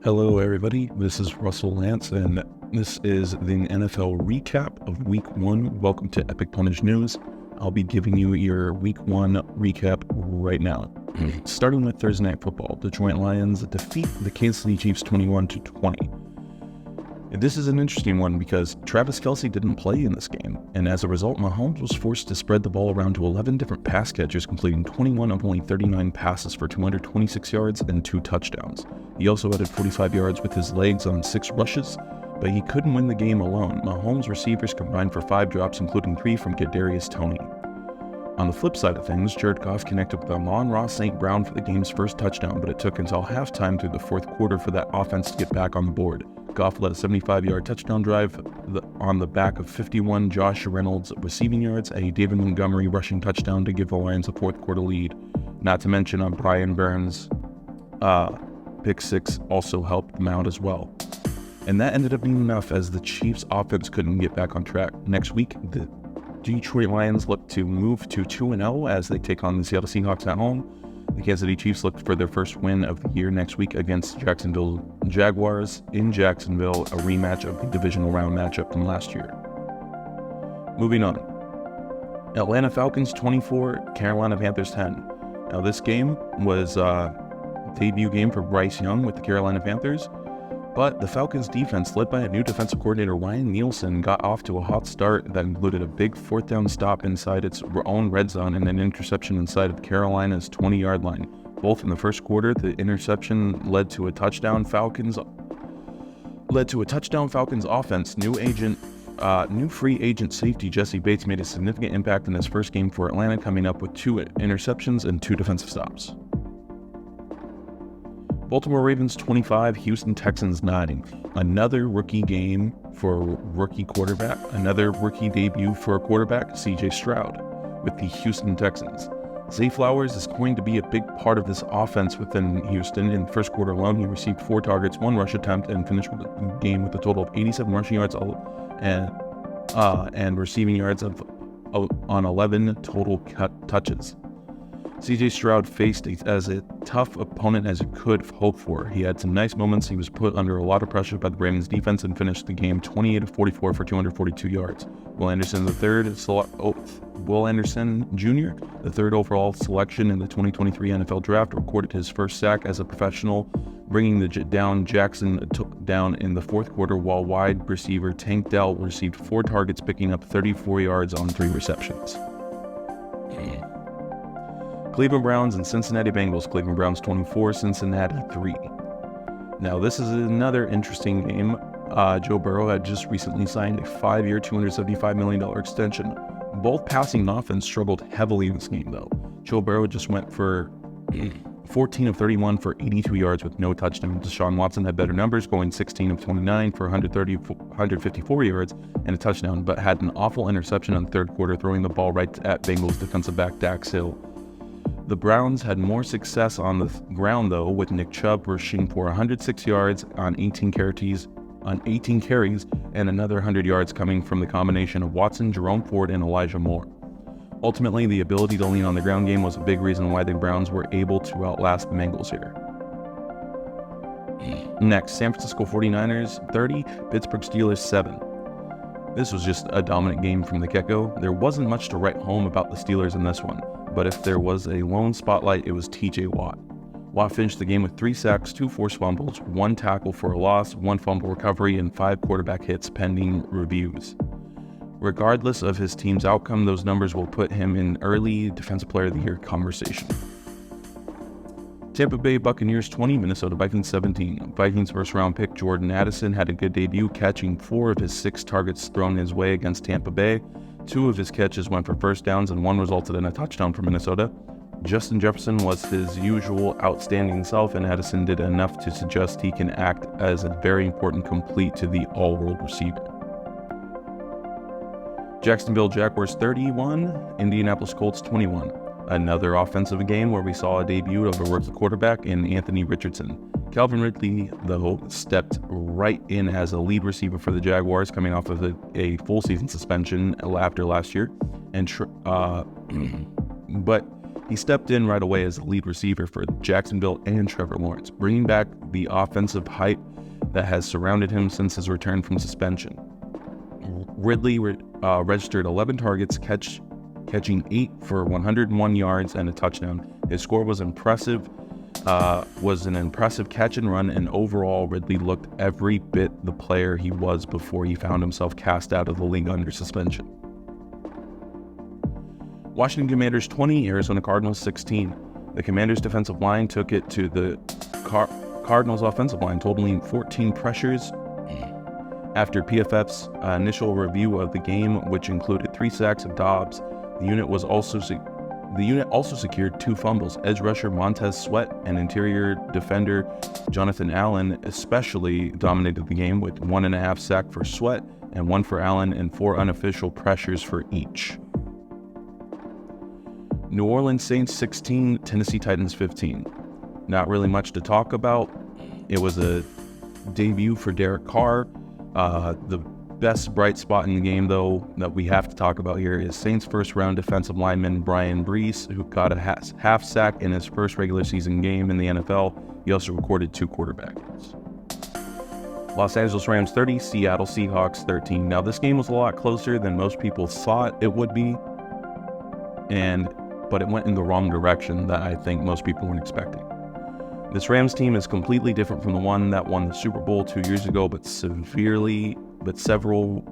Hello, everybody. This is Russell Lance, and this is the NFL recap of Week 1. Welcome to Epic Pwnage News. I'll be giving you your Week 1 recap right now. Starting with Thursday Night Football, Detroit Lions defeat the Kansas City Chiefs 21-20. And this is an interesting one because Travis Kelce didn't play in this game, and as a result, Mahomes was forced to spread the ball around to 11 different pass catchers, completing 21 of only 39 passes for 226 yards and 2 touchdowns. He also added 45 yards with his legs on 6 rushes, but he couldn't win the game alone. Mahomes' receivers combined for 5 drops, including 3 from Kadarius Toney. On the flip side of things, Jared Goff connected with Amon-Ra St. Brown for the game's first touchdown, but it took until halftime through the fourth quarter for that offense to get back on the board. Goff led a 75-yard touchdown drive on the back of 51 Josh Reynolds receiving yards, a David Montgomery rushing touchdown to give the Lions a fourth quarter lead. Not to mention on Brian Burns' pick 6 also helped them out as well. And that ended up being enough as the Chiefs' offense couldn't get back on track. Next week, the Detroit Lions look to move to 2-0 as they take on the Seattle Seahawks at home. The Kansas City Chiefs look for their first win of the year next week against Jacksonville Jaguars in Jacksonville, a rematch of the divisional round matchup from last year. Moving on. Atlanta Falcons 24, Carolina Panthers 10. Now this game was a debut game for Bryce Young with the Carolina Panthers, but the Falcons defense, led by a new defensive coordinator Ryan Nielsen, got off to a hot start that included a big fourth down stop inside its own red zone and an interception inside of Carolina's 20-yard line. Both in the first quarter, the interception led to a touchdown Falcons offense. New free agent safety Jesse Bates made a significant impact in his first game for Atlanta, coming up with 2 interceptions and 2 defensive stops. Baltimore Ravens 25, Houston Texans 9. Another rookie game for a rookie quarterback. Another rookie debut for a quarterback, C.J. Stroud, with the Houston Texans. Zay Flowers is going to be a big part of this offense within Houston. In the first quarter alone, he received 4 targets, 1 rush attempt, and finished the game with a total of 87 rushing yards and receiving yards on 11 total touches. C.J. Stroud faced as a tough opponent as it could hope for. He had some nice moments. He was put under a lot of pressure by the Ravens defense and finished the game 28-44 for 242 yards. Will Anderson Jr., the third overall selection in the 2023 NFL Draft, recorded his first sack as a professional, bringing the Jackson down in the fourth quarter, while wide receiver Tank Dell received 4 targets, picking up 34 yards on 3 receptions. Cleveland Browns and Cincinnati Bengals. Cleveland Browns 24, Cincinnati 3. Now this is another interesting game. Joe Burrow had just recently signed a 5-year, $275 million extension. Both passing offense struggled heavily in this game though. Joe Burrow just went for 14 of 31 for 82 yards with no touchdown. Deshaun Watson had better numbers, going 16 of 29 for 154 yards and a touchdown, but had an awful interception in the third quarter, throwing the ball right at Bengals defensive back Dax Hill. The Browns had more success on the ground, though, with Nick Chubb rushing for 106 yards on 18 carries, and another 100 yards coming from the combination of Watson, Jerome Ford, and Elijah Moore. Ultimately, the ability to lean on the ground game was a big reason why the Browns were able to outlast the Bengals here. Next, San Francisco 49ers 30, Pittsburgh Steelers 7. This was just a dominant game from the get-go. There wasn't much to write home about the Steelers in this one, but if there was a lone spotlight, it was TJ Watt. Watt finished the game with 3 sacks, 2 forced fumbles, 1 tackle for a loss, 1 fumble recovery, and 5 quarterback hits pending reviews. Regardless of his team's outcome, those numbers will put him in early Defensive Player of the Year conversation. Tampa Bay Buccaneers 20, Minnesota Vikings 17. Vikings first-round pick Jordan Addison had a good debut, catching 4 of his 6 targets thrown his way against Tampa Bay. 2 of his catches went for first downs, and 1 resulted in a touchdown for Minnesota. Justin Jefferson was his usual outstanding self, and Addison did enough to suggest he can act as a very important complete to the all-world receiver. Jacksonville Jaguars 31, Indianapolis Colts 21. Another offensive game where we saw a debut of a rookie quarterback in Anthony Richardson. Calvin Ridley, though, stepped right in as a lead receiver for the Jaguars, coming off of a full season suspension after last year, but He stepped in right away as the lead receiver for Jacksonville and Trevor Lawrence, bringing back the offensive hype that has surrounded him since his return from suspension. Ridley registered 11 targets, catching 8 for 101 yards and a touchdown. His score was impressive. Was an impressive catch and run, and overall Ridley looked every bit the player he was before he found himself cast out of the league under suspension. Washington Commanders 20, Arizona Cardinals 16. The Commanders' defensive line took it to the Cardinals' offensive line, totaling 14 pressures. After PFF's initial review of the game, which included 3 sacks of Dobbs, the unit also secured 2 fumbles. Edge rusher Montez Sweat and interior defender Jonathan Allen especially dominated the game, with 1.5 sacks for Sweat and 1 for Allen and 4 unofficial pressures for each. New Orleans Saints 16, Tennessee Titans 15. Not really much to talk about. It was a debut for Derek Carr. The best bright spot in the game, though, that we have to talk about here is Saints first-round defensive lineman Brian Brees, who got a half sack in his first regular season game in the NFL. He also recorded 2 quarterback hits. Los Angeles Rams 30, Seattle Seahawks 13. Now, this game was a lot closer than most people thought it would be, but it went in the wrong direction that I think most people weren't expecting. This Rams team is completely different from the one that won the Super Bowl 2 years ago, but several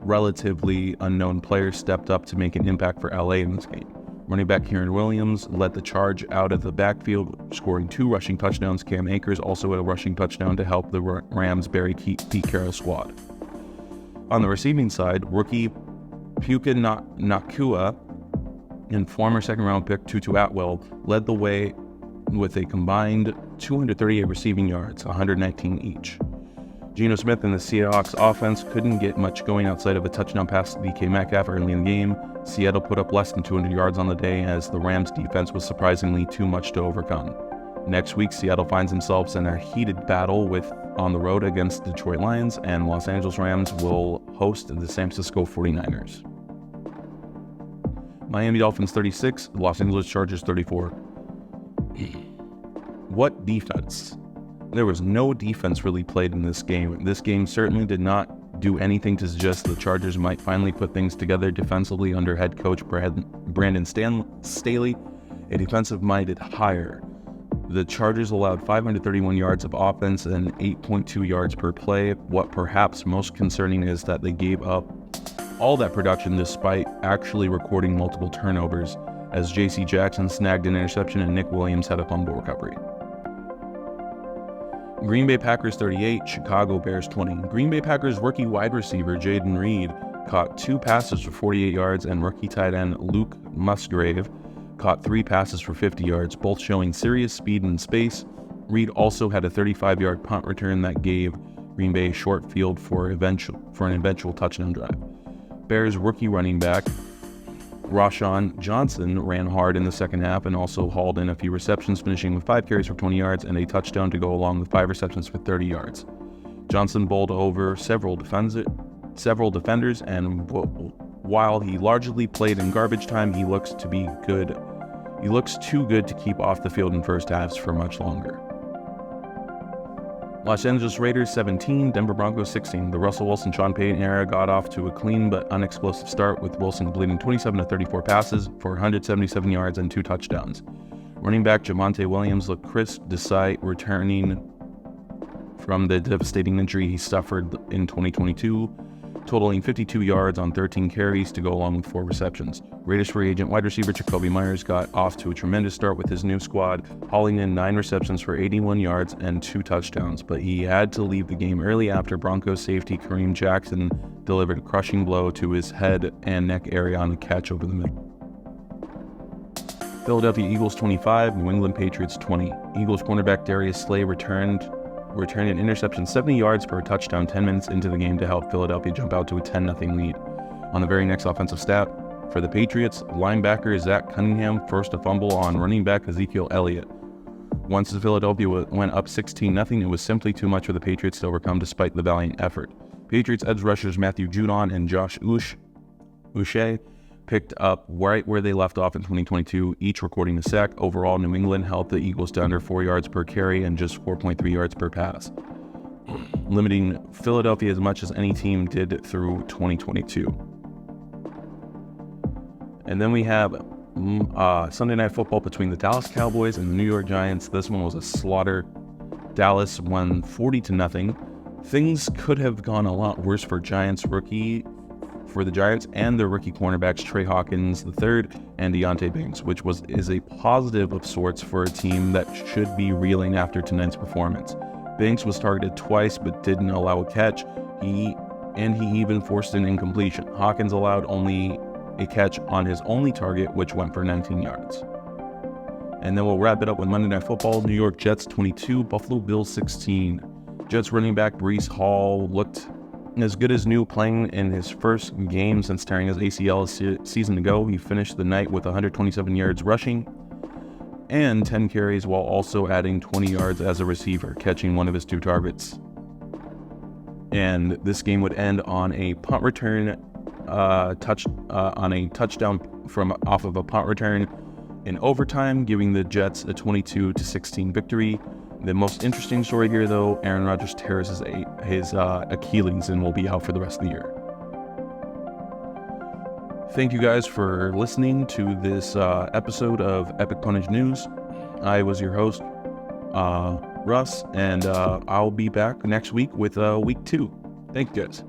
relatively unknown players stepped up to make an impact for LA in this game. Running back Kieran Williams led the charge out of the backfield, scoring 2 rushing touchdowns. Cam Akers also had a rushing touchdown to help the Rams bury Pete Carroll's squad. On the receiving side, rookie Puka Nacua and former second-round pick Tutu Atwell led the way with a combined 238 receiving yards, 119 each. Geno Smith and the Seahawks offense couldn't get much going outside of a touchdown pass to DK Metcalf early in the game. Seattle put up less than 200 yards on the day, as the Rams' defense was surprisingly too much to overcome. Next week, Seattle finds themselves in a heated battle on the road against the Detroit Lions, and Los Angeles Rams will host the San Francisco 49ers. Miami Dolphins 36, Los Angeles Chargers 34. What defense? There was no defense really played in this game. This game certainly did not do anything to suggest the Chargers might finally put things together defensively under head coach Brandon Staley, a defensive-minded hire. The Chargers allowed 531 yards of offense and 8.2 yards per play. What perhaps most concerning is that they gave up all that production despite actually recording multiple turnovers, as J.C. Jackson snagged an interception and Nick Williams had a fumble recovery. Green Bay Packers 38, Chicago Bears 20. Green Bay Packers rookie wide receiver Jaden Reed caught 2 passes for 48 yards, and rookie tight end Luke Musgrave caught 3 passes for 50 yards, both showing serious speed in space. Reed also had a 35-yard punt return that gave Green Bay a short field for an eventual touchdown drive. Bears rookie running back Rashawn Johnson ran hard in the second half and also hauled in a few receptions, finishing with 5 carries for 20 yards and a touchdown to go along with 5 receptions for 30 yards. Johnson bowled over several defenders, and while he largely played in garbage time, he looks too good to keep off the field in first halves for much longer. Los Angeles Raiders 17, Denver Broncos 16. The Russell Wilson-Sean Payton era got off to a clean but unexplosive start, with Wilson completing 27 of 34 passes for 177 yards and 2 touchdowns. Running back Javonte Williams looked crisp despite returning from the devastating injury he suffered in 2022, totaling 52 yards on 13 carries to go along with 4 receptions. Raiders free agent wide receiver Jacoby Myers got off to a tremendous start with his new squad, hauling in 9 receptions for 81 yards and 2 touchdowns, but he had to leave the game early after Broncos safety Kareem Jackson delivered a crushing blow to his head and neck area on a catch over the middle. Philadelphia Eagles 25, New England Patriots 20. Eagles cornerback Darius Slay returned an interception 70 yards for a touchdown 10 minutes into the game to help Philadelphia jump out to a 10-0 lead. On the very next offensive stat, for the Patriots, linebacker Zach Cunningham forced a fumble on running back Ezekiel Elliott. Once Philadelphia went up 16-0, it was simply too much for the Patriots to overcome despite the valiant effort. Patriots edge rushers Matthew Judon and Josh Uche picked up right where they left off in 2022, each recording a sack. Overall, New England held the Eagles to under 4 yards per carry and just 4.3 yards per pass, limiting Philadelphia as much as any team did through 2022. And then we have Sunday Night Football between the Dallas Cowboys and the New York Giants. This one was a slaughter. Dallas won 40-0. Things could have gone a lot worse for the Giants and their rookie cornerbacks Trey Hawkins III and Deontay Banks, which is a positive of sorts for a team that should be reeling after tonight's performance. Banks was targeted twice but didn't allow a catch. He even forced an incompletion. Hawkins allowed only a catch on his only target, which went for 19 yards. And then we'll wrap it up with Monday Night Football. New York Jets 22, Buffalo Bills 16. Jets running back Breece Hall looked as good as new, playing in his first game since tearing his ACL a season ago. He finished the night with 127 yards rushing and 10 carries, while also adding 20 yards as a receiver, catching one of his 2 targets. And this game would end on a punt return, on a touchdown off of a punt return in overtime, giving the Jets a 22-16 victory. The most interesting story here, though, Aaron Rodgers tears his Achilles and will be out for the rest of the year. Thank you guys for listening to this episode of Epic Pwnage News. I was your host, Russ, and I'll be back next week with week 2. Thank you guys.